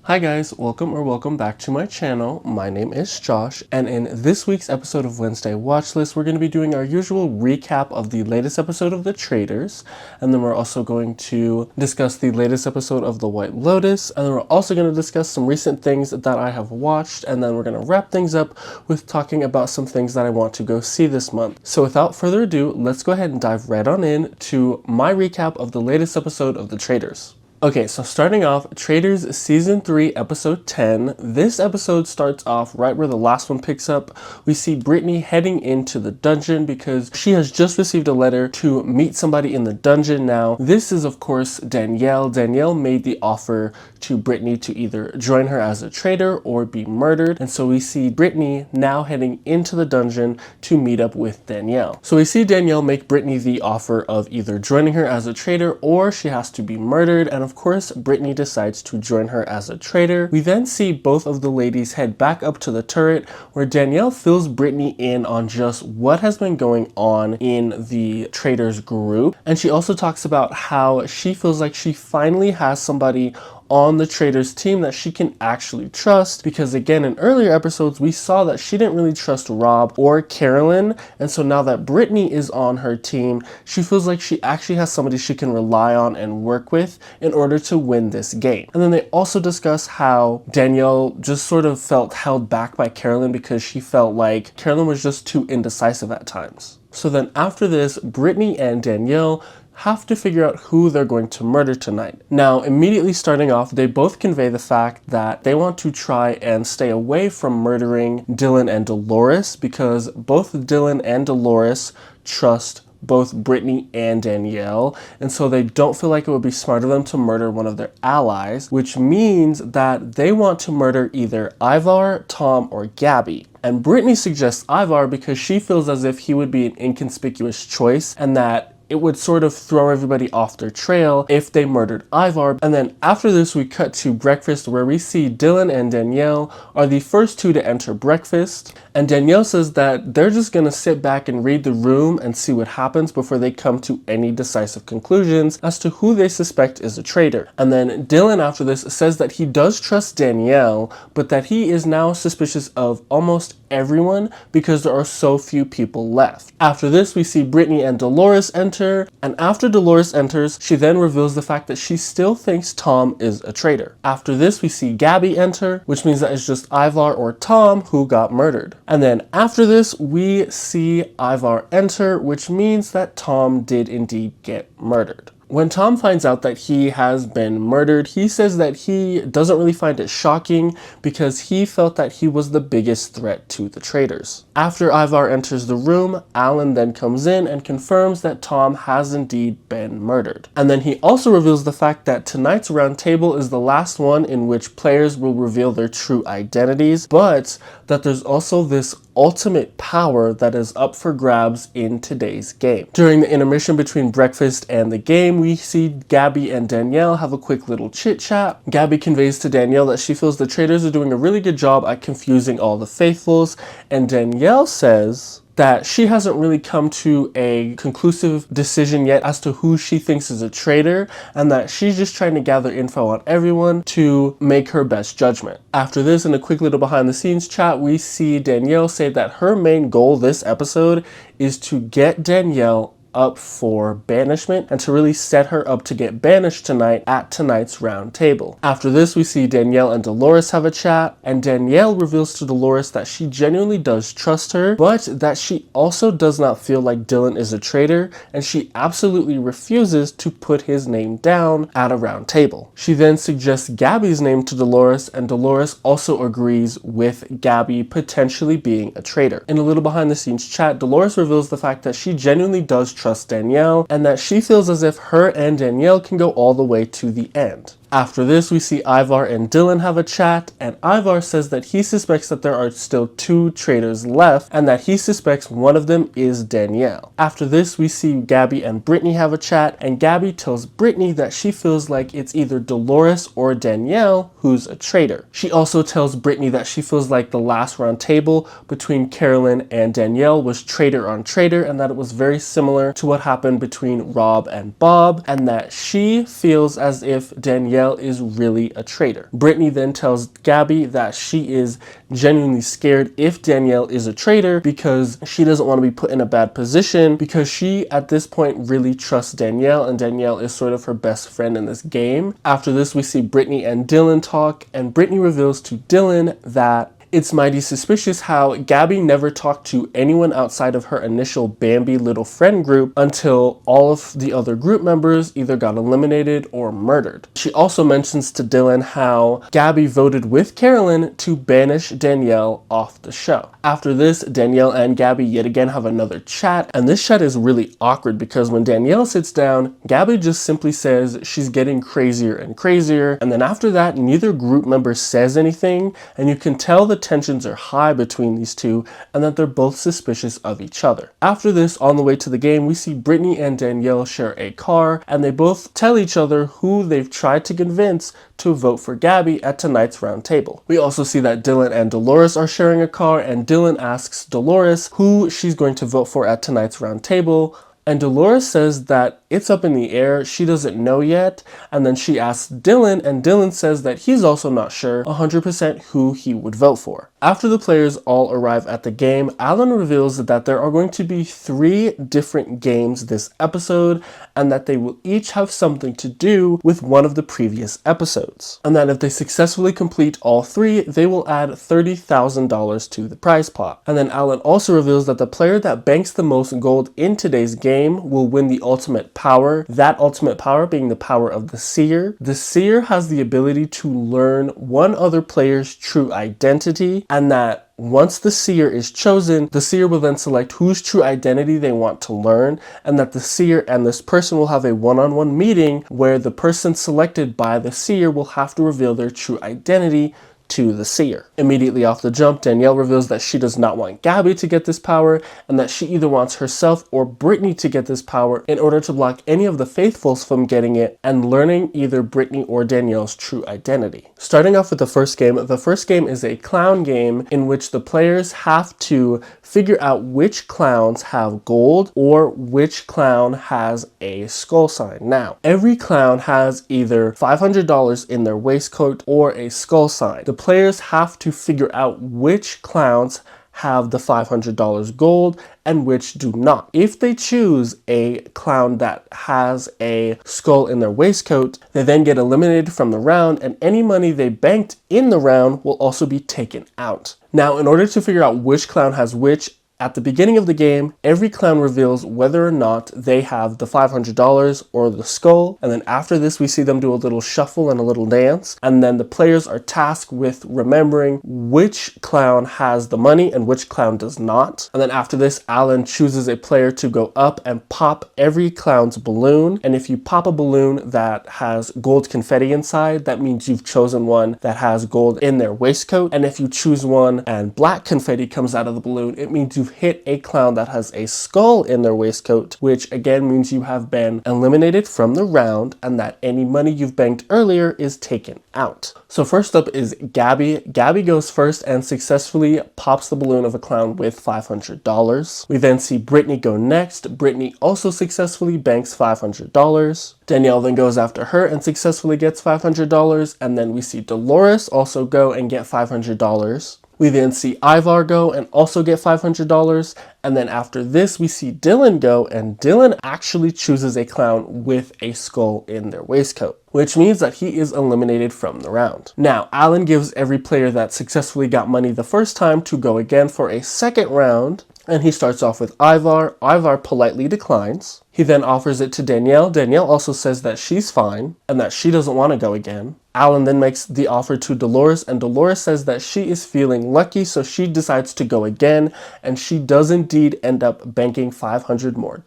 Hi guys, welcome back to my channel. My name is Josh, and in this week's episode of Wednesday Watchlist, we're going to be doing our usual recap of the latest episode of the Traitors, and then we're also going to discuss the latest episode of the White Lotus, and then we're also going to discuss some recent things that I have watched, and then we're going to wrap things up with talking about some things that I want to go see this month. So without further ado, let's go ahead and dive right on in to my recap of the latest episode of the Traitors. Okay, so starting off, Traitors Season 3, Episode 10. This episode starts off right where the last one picks up. We see Brittany heading into the dungeon because she has just received a letter to meet somebody in the dungeon now. This is, of course, Danielle. Danielle made the offer to Brittany to either join her as a traitor or be murdered. And so we see Brittany now heading into the dungeon to meet up with Danielle. So we see Danielle make Brittany the offer of either joining her as a traitor or she has to be murdered. And of course, Brittany decides to join her as a traitor. We then see both of the ladies head back up to the turret where Danielle fills Brittany in on just what has been going on in the Traitors group. And she also talks about how she feels like she finally has somebody on the Traitors team that she can actually trust, because again, in earlier episodes we saw that she didn't really trust Rob or Carolyn, and so now that Brittany is on her team, she feels like she actually has somebody she can rely on and work with in order to win this game. And then they also discuss how Danielle just sort of felt held back by Carolyn because she felt like Carolyn was just too indecisive at times. So then after this, Brittany and Danielle have to figure out who they're going to murder tonight. Now, immediately starting off, they both convey the fact that they want to try and stay away from murdering Dylan and Dolores because both Dylan and Dolores trust both Brittany and Danielle, and so they don't feel like it would be smart of them to murder one of their allies, which means that they want to murder either Ivar, Tom, or Gabby. And Brittany suggests Ivar because she feels as if he would be an inconspicuous choice and that it would sort of throw everybody off their trail if they murdered Ivar. And then after this, we cut to breakfast where we see Dylan and Danielle are the first two to enter breakfast. And Danielle says that they're just gonna sit back and read the room and see what happens before they come to any decisive conclusions as to who they suspect is a traitor. And then Dylan after this says that he does trust Danielle, but that he is now suspicious of almost everyone because there are so few people left. After this, we see Brittany and Dolores enter, and after Dolores enters, she then reveals the fact that she still thinks Tom is a traitor. After this, we see Gabby enter, which means that it's just Ivar or Tom who got murdered. And then after this, we see Ivar enter, which means that Tom did indeed get murdered. When Tom finds out that he has been murdered, he says that he doesn't really find it shocking because he felt that he was the biggest threat to the Traitors. After Ivar enters the room, Alan then comes in and confirms that Tom has indeed been murdered. And then he also reveals the fact that tonight's round table is the last one in which players will reveal their true identities, but that there's also this ultimate power that is up for grabs in today's game. During the intermission between breakfast and the game, we see Gabby and Danielle have a quick little chit chat. Gabby conveys to Danielle that she feels the Traitors are doing a really good job at confusing all the faithfuls, and Danielle says that she hasn't really come to a conclusive decision yet as to who she thinks is a traitor, and that she's just trying to gather info on everyone to make her best judgment. After this, in a quick little behind the scenes chat, we see Danielle say that her main goal this episode is to get Danielle up for banishment and to really set her up to get banished tonight at tonight's round table. After this, we see Danielle and Dolores have a chat, and Danielle reveals to Dolores that she genuinely does trust her, but that she also does not feel like Dylan is a traitor, and she absolutely refuses to put his name down at a round table. She then suggests Gabby's name to Dolores, and Dolores also agrees with Gabby potentially being a traitor. In a little behind the scenes chat, Dolores reveals the fact that she genuinely does trust Danielle, and that she feels as if her and Danielle can go all the way to the end. After this, we see Ivar and Dylan have a chat, and Ivar says that he suspects that there are still 2 traitors left, and that he suspects one of them is Danielle. After this, we see Gabby and Brittany have a chat, and Gabby tells Brittany that she feels like it's either Dolores or Danielle who's a traitor. She also tells Brittany that she feels like the last round table between Carolyn and Danielle was traitor on traitor, and that it was very similar to what happened between Rob and Bob, and that she feels as if Danielle Danielle is really a traitor. Brittany then tells Gabby that she is genuinely scared if Danielle is a traitor because she doesn't want to be put in a bad position, because she at this point really trusts Danielle, and Danielle is sort of her best friend in this game. After this, we see Brittany and Dylan talk, and Brittany reveals to Dylan that it's mighty suspicious how Gabby never talked to anyone outside of her initial Bambi little friend group until all of the other group members either got eliminated or murdered. She also mentions to Dylan how Gabby voted with Carolyn to banish Danielle off the show. After this, Danielle and Gabby yet again have another chat, and this chat is really awkward because when Danielle sits down, Gabby just simply says she's getting crazier and crazier, and then after that, neither group member says anything, and you can tell the tensions are high between these two and that they're both suspicious of each other. After this, on the way to the game, we see Brittany and Danielle share a car, and they both tell each other who they've tried to convince to vote for Gabby at tonight's round table. We also see that Dylan and Dolores are sharing a car, and Dylan asks Dolores who she's going to vote for at tonight's round table, and Dolores says that it's up in the air, she doesn't know yet, and then she asks Dylan, and Dylan says that he's also not sure 100% who he would vote for. After the players all arrive at the game, Alan reveals that there are going to be 3 different games this episode, and that they will each have something to do with one of the previous episodes, and that if they successfully complete all 3, they will add $30,000 to the prize pot. And then Alan also reveals that the player that banks the most gold in today's game will win the ultimate power, that ultimate power being the power of the seer. The seer has the ability to learn one other player's true identity, and that once the seer is chosen, the seer will then select whose true identity they want to learn, and that the seer and this person will have a one-on-one meeting where the person selected by the seer will have to reveal their true identity to the seer. Immediately off the jump, Danielle reveals that she does not want Gabby to get this power, and that she either wants herself or Brittany to get this power in order to block any of the faithfuls from getting it and learning either Brittany or Danielle's true identity. Starting off with the first game is a clown game in which the players have to figure out which clowns have gold or which clown has a skull sign. Now, every clown has either $500 in their waistcoat or a skull sign. The players have to figure out which clowns have the $500 gold and which do not. If they choose a clown that has a skull in their waistcoat, they then get eliminated from the round, and any money they banked in the round will also be taken out. Now, in order to figure out which clown has which, at the beginning of the game, every clown reveals whether or not they have the $500 or the skull, and then after this we see them do a little shuffle and a little dance, and then the players are tasked with remembering which clown has the money and which clown does not. And then after this, Alan chooses a player to go up and pop every clown's balloon, and if you pop a balloon that has gold confetti inside, that means you've chosen one that has gold in their waistcoat, and if you choose one and black confetti comes out of the balloon, it means you've hit a clown that has a skull in their waistcoat, which again means you have been eliminated from the round and that any money you've banked earlier is taken out. So first up is Gabby. Gabby goes first and successfully pops the balloon of a clown with $500. We then see Brittany go next. Brittany also successfully banks $500. Danielle then goes after her and successfully gets $500, and then we see Dolores also go and get $500. We then see Ivar go and also get $500, and then after this we see Dylan go, and Dylan actually chooses a clown with a skull in their waistcoat, which means that he is eliminated from the round. Now, Alan gives every player that successfully got money the first time to go again for a second round, and he starts off with Ivar. Ivar politely declines. He then offers it to Danielle. Danielle also says that she's fine and that she doesn't want to go again. Alan then makes the offer to Dolores, and Dolores says that she is feeling lucky, so she decides to go again, and she does indeed end up banking $500 more.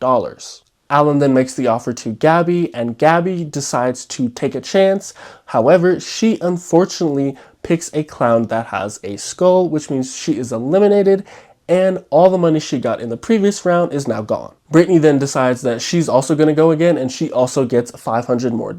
Alan then makes the offer to Gabby, and Gabby decides to take a chance. However, she unfortunately picks a clown that has a skull, which means she is eliminated, and all the money she got in the previous round is now gone. Brittany then decides that she's also going to go again, and she also gets $500 more.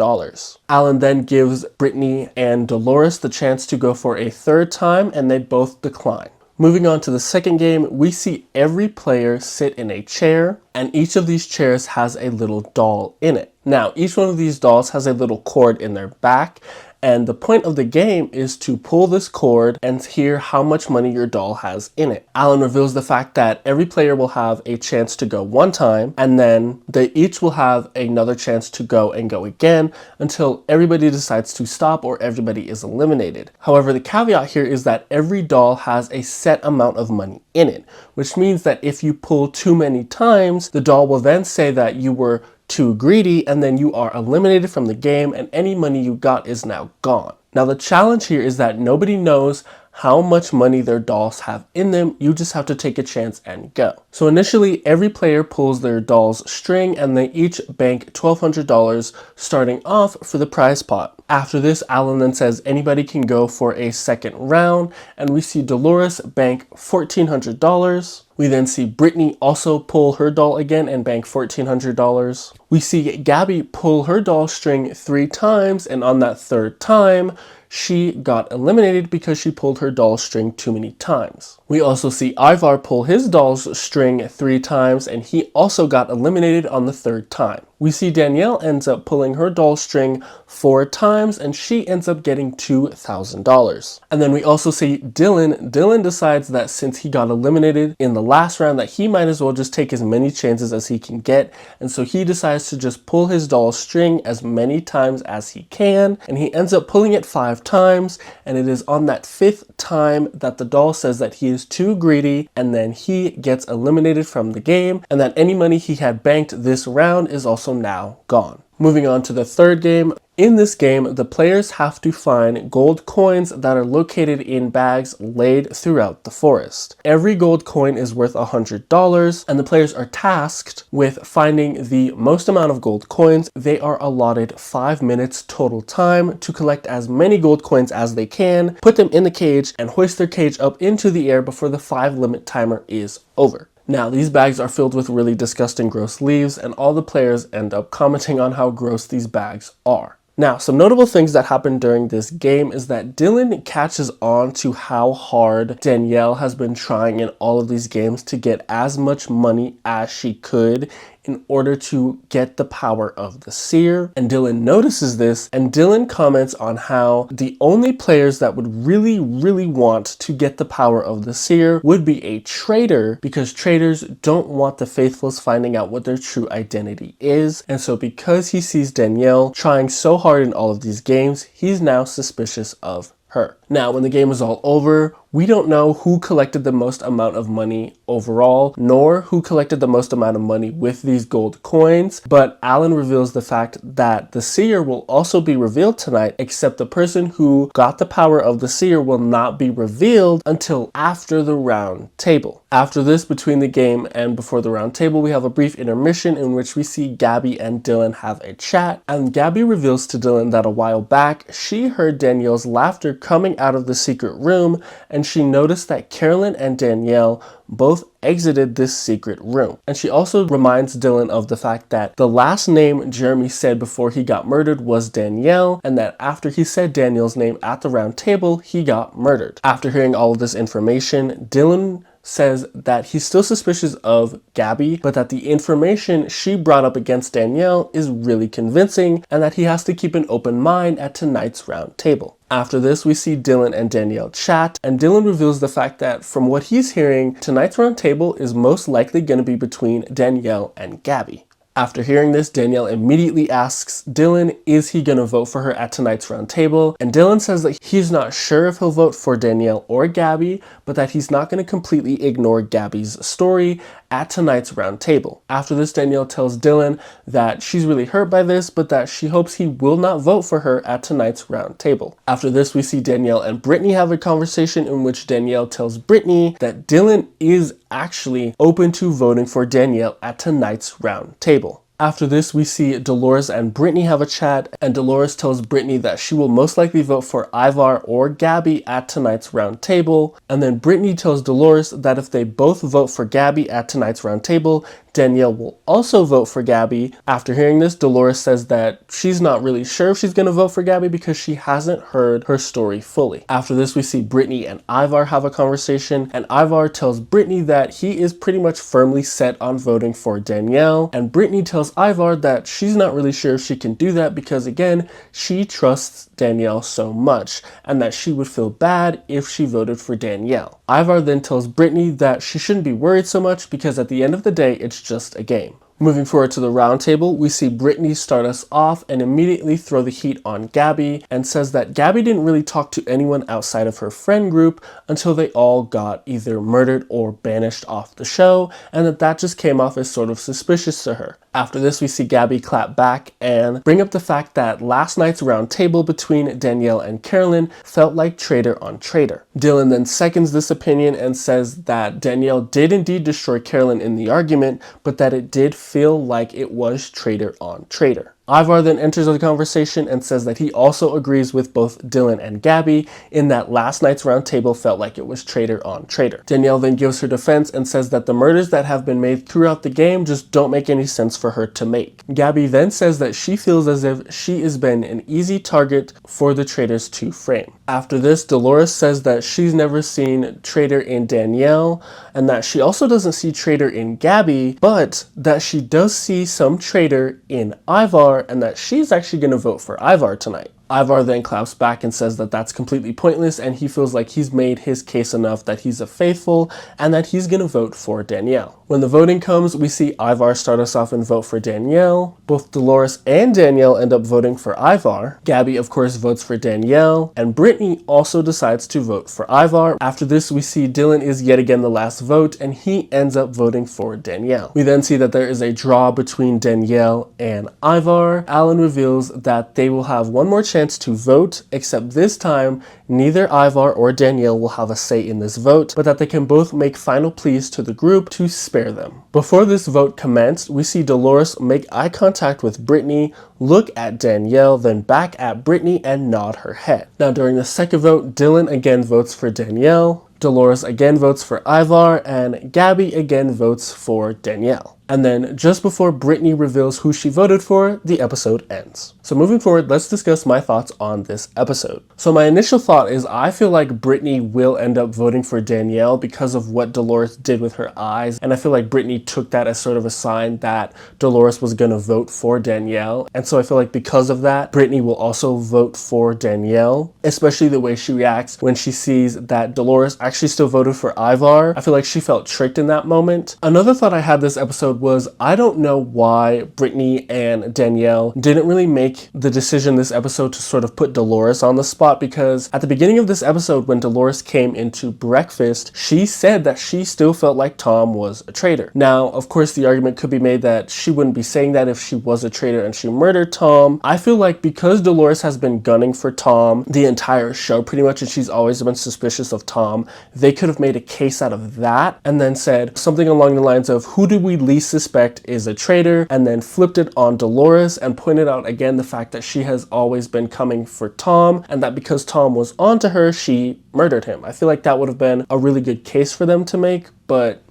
Alan then gives Brittany and Dolores the chance to go for a third time, and they both decline. Moving on to the second game, we see every player sit in a chair, and each of these chairs has a little doll in it. Now, each one of these dolls has a little cord in their back, and the point of the game is to pull this cord and hear how much money your doll has in it. Alan reveals the fact that every player will have a chance to go one time, and then they each will have another chance to go and go again until everybody decides to stop or everybody is eliminated. However, the caveat here is that every doll has a set amount of money in it, which means that if you pull too many times, the doll will then say that you were too greedy, and then you are eliminated from the game and any money you got is now gone. Now the challenge here is that nobody knows how much money their dolls have in them. You just have to take a chance and go. So initially, every player pulls their doll's string and they each bank $1,200 starting off for the prize pot. After this, Alan then says anybody can go for a second round, and we see Dolores bank $1,400. We then see Brittany also pull her doll again and bank $1,400. We see Gabby pull her doll string 3 times, and on that third time, she got eliminated because she pulled her doll's string too many times. We also see Ivar pull his doll's string 3 times, and he also got eliminated on the third time. We see Danielle ends up pulling her doll string 4 times, and she ends up getting $2,000. And then we also see Dylan. Dylan decides that since he got eliminated in the last round, that he might as well just take as many chances as he can get. And so he decides to just pull his doll string as many times as he can, and he ends up pulling it 5 times. And it is on that 5th time that the doll says that he is too greedy, and then he gets eliminated from the game, and that any money he had banked this round is also now gone. Moving on to the third game. In this game, the players have to find gold coins that are located in bags laid throughout the forest. Every gold coin is worth $100, and the players are tasked with finding the most amount of gold coins. They are allotted 5 minutes total time to collect as many gold coins as they can, put them in the cage, and hoist their cage up into the air before the 5-minute timer is over. Now, these bags are filled with really disgusting, gross leaves, and all the players end up commenting on how gross these bags are. Now, some notable things that happen during this game is that Dylan catches on to how hard Danielle has been trying in all of these games to get as much money as she could in order to get the power of the seer. And Dylan notices this, and Dylan comments on how the only players that would really want to get the power of the seer would be a traitor, because traitors don't want the faithless finding out what their true identity is. And so because he sees Danielle trying so hard in all of these games, he's now suspicious of her. Now, when the game is all over, we don't know who collected the most amount of money overall, nor who collected the most amount of money with these gold coins, but Alan reveals the fact that the seer will also be revealed tonight, except the person who got the power of the seer will not be revealed until after the round table. After this, between the game and before the round table, we have a brief intermission in which we see Gabby and Dylan have a chat, and Gabby reveals to Dylan that a while back, she heard Danielle's laughter coming out of the secret room, and she noticed that Carolyn and Danielle both exited this secret room. And she also reminds Dylan of the fact that the last name Jeremy said before he got murdered was Danielle, and that after he said Danielle's name at the round table, he got murdered. After hearing all of this information, Dylan says that he's still suspicious of Gabby, but that the information she brought up against Danielle is really convincing, and that he has to keep an open mind at tonight's round table. After this, we see Dylan and Danielle chat, and Dylan reveals the fact that from what he's hearing, tonight's round table is most likely going to be between Danielle and Gabby. After hearing this, Danielle immediately asks Dylan, is he going to vote for her at tonight's round table? And Dylan says that he's not sure if he'll vote for Danielle or Gabby, but that he's not going to completely ignore Gabby's story at tonight's round table. After this, Danielle tells Dylan that she's really hurt by this, but that she hopes he will not vote for her at tonight's round table. After this, we see Danielle and Brittany have a conversation in which Danielle tells Brittany that Dylan is actually open to voting for Danielle at tonight's round table. After this, we see Dolores and Brittany have a chat, and Dolores tells Brittany that she will most likely vote for Ivar or Gabby at tonight's round table. And then Brittany tells Dolores that if they both vote for Gabby at tonight's round table, Danielle will also vote for Gabby. After hearing this, Dolores says that she's not really sure if she's going to vote for Gabby because she hasn't heard her story fully. After this, we see Brittany and Ivar have a conversation, and Ivar tells Brittany that he is pretty much firmly set on voting for Danielle, and Brittany tells Ivar that she's not really sure if she can do that because, again, she trusts Danielle so much, and that she would feel bad if she voted for Danielle. Ivar then tells Brittany that she shouldn't be worried so much because at the end of the day, it's just a game. Moving forward to the round table, we see Brittany start us off and immediately throw the heat on Gabby and says that Gabby didn't really talk to anyone outside of her friend group until they all got either murdered or banished off the show, and that just came off as sort of suspicious to her. After this, we see Gabby clap back and bring up the fact that last night's round table between Danielle and Carolyn felt like traitor on traitor. Dylan then seconds this opinion and says that Danielle did indeed destroy Carolyn in the argument, but that it did feel like it was traitor on traitor. Ivar then enters the conversation and says that he also agrees with both Dylan and Gabby in that last night's round table felt like it was traitor on traitor. Danielle then gives her defense and says that the murders that have been made throughout the game just don't make any sense for her to make. Gabby then says that she feels as if she has been an easy target for the traitors to frame. After this, Dolores says that she's never seen traitor in Danielle and that she also doesn't see traitor in Gabby, but that she does see some traitor in Ivar and that she's actually going to vote for Ivar tonight. Ivar then claps back and says that that's completely pointless and he feels like he's made his case enough that he's a faithful and that he's going to vote for Danielle. When the voting comes, we see Ivar start us off and vote for Danielle. Both Dolores and Danielle end up voting for Ivar. Gabby, of course, votes for Danielle, and Brittany also decides to vote for Ivar. After this, we see Dylan is yet again the last vote, and he ends up voting for Danielle. We then see that there is a draw between Danielle and Ivar. Alan reveals that they will have one more chance to vote, except this time, neither Ivar or Danielle will have a say in this vote, but that they can both make final pleas to the group to spare them. Before this vote commenced, we see Dolores make eye contact with Brittany, look at Danielle, then back at Brittany and nod her head. Now during the second vote, Dylan again votes for Danielle, Dolores again votes for Ivar, and Gabby again votes for Danielle. And then just before Brittany reveals who she voted for, the episode ends. So moving forward, let's discuss my thoughts on this episode. So my initial thought is I feel like Brittany will end up voting for Danielle because of what Dolores did with her eyes. And I feel like Brittany took that as sort of a sign that Dolores was going to vote for Danielle. And so I feel like because of that, Brittany will also vote for Danielle, especially the way she reacts when she sees that Dolores actually still voted for Ivar. I feel like she felt tricked in that moment. Another thought I had this episode was I don't know why Brittany and Danielle didn't really make the decision this episode to sort of put Dolores on the spot, because at the beginning of this episode when Dolores came into breakfast, she said that she still felt like Tom was a traitor. Now, of course, the argument could be made that she wouldn't be saying that if she was a traitor and she murdered Tom. I feel like because Dolores has been gunning for Tom the entire show pretty much, and she's always been suspicious of Tom, they could have made a case out of that and then said something along the lines of who do we least suspect is a traitor, and then flipped it on Dolores and pointed out again the fact that she has always been coming for Tom and that because Tom was onto her, she murdered him. I feel like that would have been a really good case for them to make, but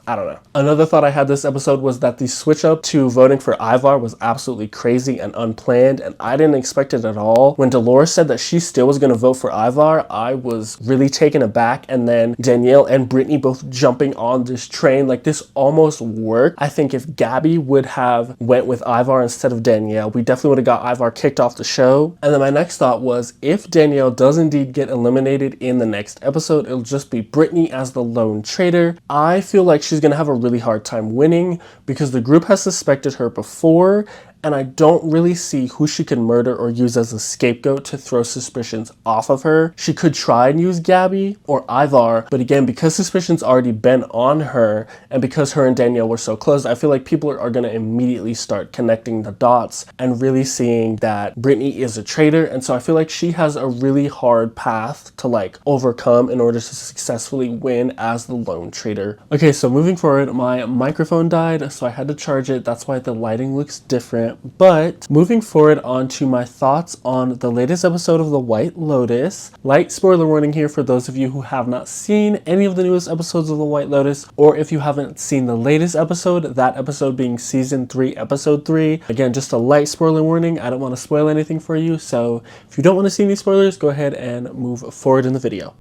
I don't know. Another thought I had this episode was that the switch up to voting for Ivar was absolutely crazy and unplanned, and I didn't expect it at all. When Dolores said that she still was going to vote for Ivar, I was really taken aback, and then Danielle and Brittany both jumping on this train, like this almost worked. I think if Gabby would have went with Ivar instead of Danielle, we definitely would have got Ivar kicked off the show. And then my next thought was if Danielle does indeed get eliminated in the next episode, it'll just be Brittany as the lone traitor. I feel like she's going to have a really hard time winning because the group has suspected her before, and I don't really see who she can murder or use as a scapegoat to throw suspicions off of her. She could try and use Gabby or Ivar, but again, because suspicion's already been on her and because her and Danielle were so close, I feel like people are going to immediately start connecting the dots and really seeing that Brittany is a traitor. And so I feel like she has a really hard path to like overcome in order to successfully win as the lone traitor. Okay, so moving forward, my microphone died, so I had to charge it. That's why the lighting looks different. different. But moving forward on to my thoughts on the latest episode of The White Lotus. Light spoiler warning here for those of you who have not seen any of the newest episodes of The White Lotus, or if you haven't seen the latest episode, that episode being season 3, episode 3. Again, just a light spoiler warning. I don't want to spoil anything for you, so if you don't want to see any spoilers, go ahead and move forward in the video.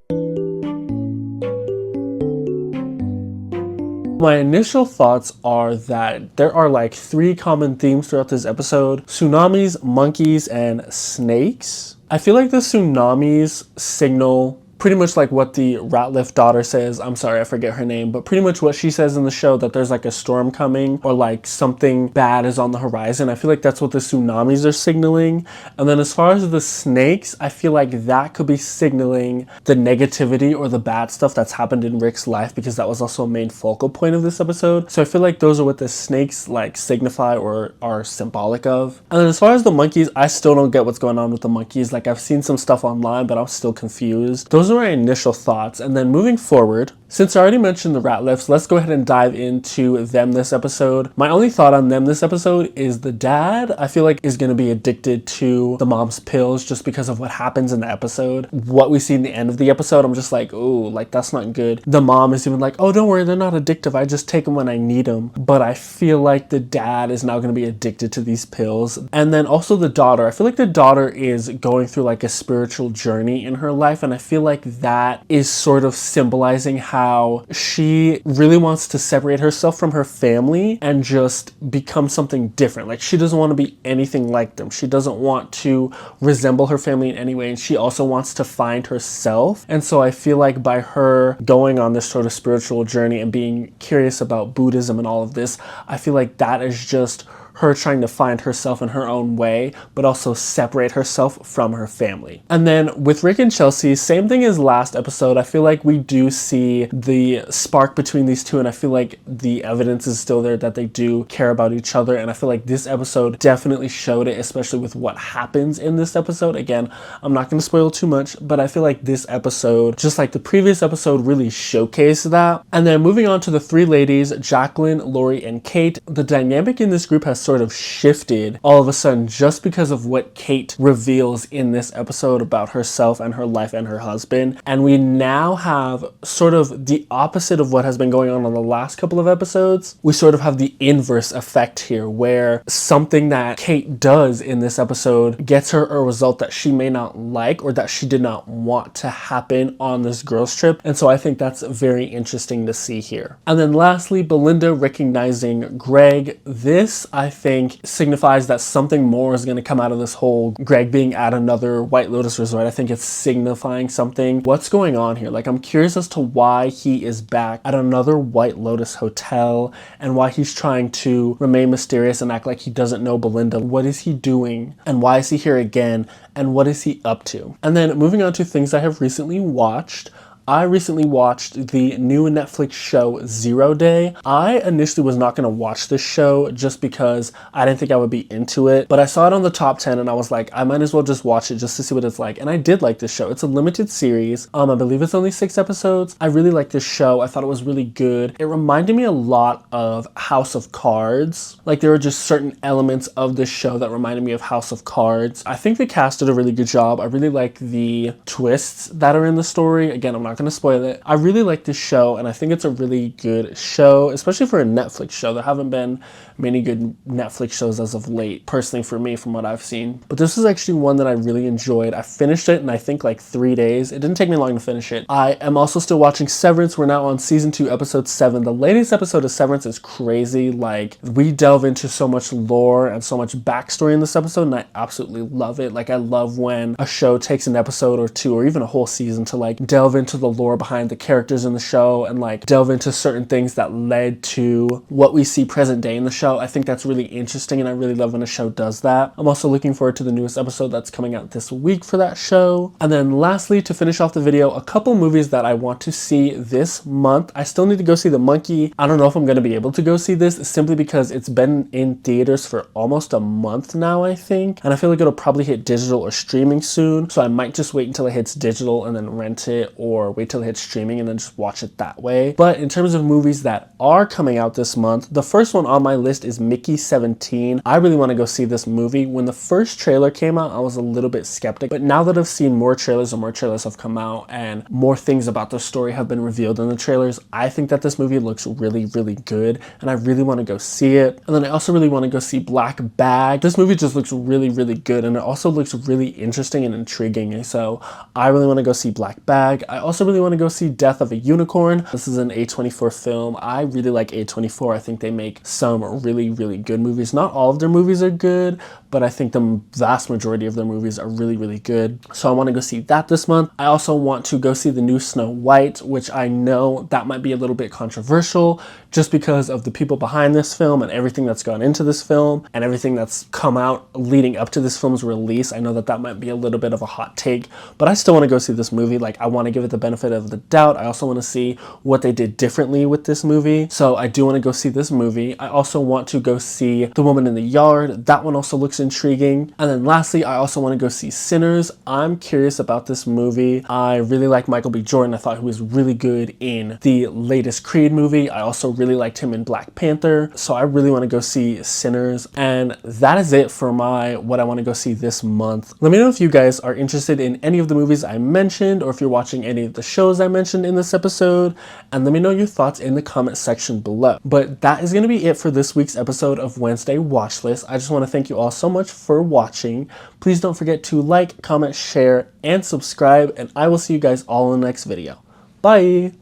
My initial thoughts are that there are like 3 common themes throughout this episode: tsunamis, monkeys, and snakes. I feel like the tsunamis signal pretty much like what the Ratliff daughter says. I'm sorry, I forget her name, but pretty much what she says in the show, that there's like a storm coming or like something bad is on the horizon. I feel like that's what the tsunamis are signaling. And then as far as the snakes, I feel like that could be signaling the negativity or the bad stuff that's happened in Rick's life, because that was also a main focal point of this episode. So I feel like those are what the snakes like signify or are symbolic of. And then as far as the monkeys, I still don't get what's going on with the monkeys. Like, I've seen some stuff online, but I'm still confused. Those are my initial thoughts. And then moving forward, since I already mentioned the Ratliffs, let's go ahead and dive into them this episode. My only thought on them this episode is the dad, I feel like, is going to be addicted to the mom's pills just because of what happens in the episode. What we see in the end of the episode, I'm just like, oh, like that's not good. The mom is even like, oh, don't worry, they're not addictive. I just take them when I need them. But I feel like the dad is now going to be addicted to these pills. And then also the daughter. I feel like the daughter is going through like a spiritual journey in her life. And I feel like that is sort of symbolizing how she really wants to separate herself from her family and just become something different. Like, she doesn't want to be anything like them. She doesn't want to resemble her family in any way, and she also wants to find herself. And so I feel like by her going on this sort of spiritual journey and being curious about Buddhism and all of this, I feel like that is just her trying to find herself in her own way, but also separate herself from her family. And then with Rick and Chelsea, same thing as last episode. I feel like we do see the spark between these two, and I feel like the evidence is still there that they do care about each other. And I feel like this episode definitely showed it, especially with what happens in this episode. Again, I'm not going to spoil too much, but I feel like this episode, just like the previous episode, really showcased that. And then moving on to the 3 ladies, Jacqueline, Lori, and Kate, the dynamic in this group has sort of shifted all of a sudden just because of what Kate reveals in this episode about herself and her life and her husband. And we now have sort of the opposite of what has been going on the last couple of episodes. We sort of have the inverse effect here, where something that Kate does in this episode gets her a result that she may not like or that she did not want to happen on this girls trip. And so I think that's very interesting to see here. And then lastly, Belinda recognizing Greg. This, I think, signifies that something more is going to come out of this whole Greg being at another White Lotus resort. I think it's signifying something. What's going on here? Like, I'm curious as to why he is back at another White Lotus hotel and why he's trying to remain mysterious and act like he doesn't know Belinda. What is he doing? And why is he here again? And what is he up to? And then moving on to things I have recently watched. I recently watched the new Netflix show 0 Day. I initially was not going to watch this show just because I didn't think I would be into it, but I saw it on the top 10 and I was like, I might as well just watch it just to see what it's like. And I did like this show. It's a limited series. I believe it's only 6 episodes. I really liked this show. I thought it was really good. It reminded me a lot of House of Cards. Like, there were just certain elements of this show that reminded me of House of Cards. I think the cast did a really good job. I really like the twists that are in the story. Again, I'm not going to spoil it. I really like this show, and I think it's a really good show, especially for a Netflix show. There haven't been many good Netflix shows as of late, personally for me, from what I've seen. But this is actually one that I really enjoyed. I finished it in, I think, like 3 days. It didn't take me long to finish it. I am also still watching Severance. We're now on season 2, episode 7. The latest episode of Severance is crazy. Like, we delve into so much lore and so much backstory in this episode, and I absolutely love it. Like, I love when a show takes an episode or 2 or even a whole season to like delve into the lore behind the characters in the show and like delve into certain things that led to what we see present day in the show. I think that's really interesting, and I really love when a show does that. I'm also looking forward to the newest episode that's coming out this week for that show. And then lastly, to finish off the video, a couple movies that I want to see this month. I still need to go see The Monkey. I don't know if I'm going to be able to go see this simply because it's been in theaters for almost a month now, I think. And I feel like it'll probably hit digital or streaming soon. So I might just wait until it hits digital and then rent it or or wait till it hits streaming and then just watch it that way. But in terms of movies that are coming out this month, the first one on my list is Mickey 17. I really want to go see this movie. When the first trailer came out, I was a little bit skeptic, but now that I've seen more trailers and more trailers have come out and more things about the story have been revealed in the trailers, I think that this movie looks really, really good and I really want to go see it. And then I also really want to go see Black Bag. This movie just looks really, really good and it also looks really interesting and intriguing. So I really want to go see Black Bag. I also really want to go see Death of a Unicorn. This is an A24 film. I really like A24. I think they make some really, really good movies. Not all of their movies are good, but I think the vast majority of their movies are really, really good. So I want to go see that this month. I also want to go see the new Snow White, which I know that might be a little bit controversial just because of the people behind this film and everything that's gone into this film and everything that's come out leading up to this film's release. I know that that might be a little bit of a hot take, but I still want to go see this movie. Like, I want to give it the benefit of the doubt. I also want to see what they did differently with this movie. So I do want to go see this movie. I also want to go see The Woman in the Yard. That one also looks intriguing. And then lastly, I also want to go see Sinners. I'm curious about this movie. I really like Michael B. Jordan. I thought he was really good in the latest Creed movie. I also really liked him in Black Panther. So I really want to go see Sinners. And that is it for what I want to go see this month. Let me know if you guys are interested in any of the movies I mentioned or if you're watching any of the shows I mentioned in this episode. And let me know your thoughts in the comment section below. But that is going to be it for this week's episode of Wednesday Watchlist. I just want to thank you all so much for watching. Please don't forget to like, comment, share, and subscribe. And I will see you guys all in the next video. Bye!